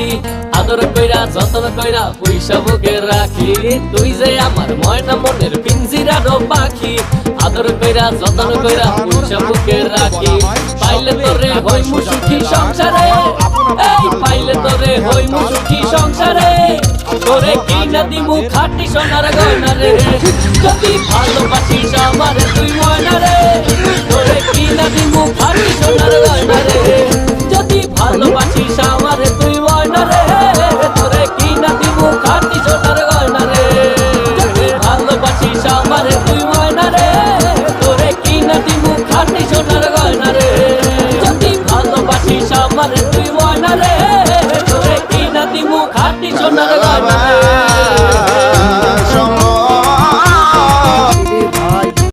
পাখি আদর কইরা যতন কইরা পয়সা বুকে রাখি তুই যে আমার ময়না মনের পিঞ্জিরারও পাখি আদর কইরা যতন কইরা পয়সা বুকে রাখি পাইলে তোরে হইমু সুখী সংসারে এই পাইলে তোরে হইমু সুখী সংসারে তোরে কিনা দিমু খাঁটি সোনার গয়না রে যদি ভালোবাসিস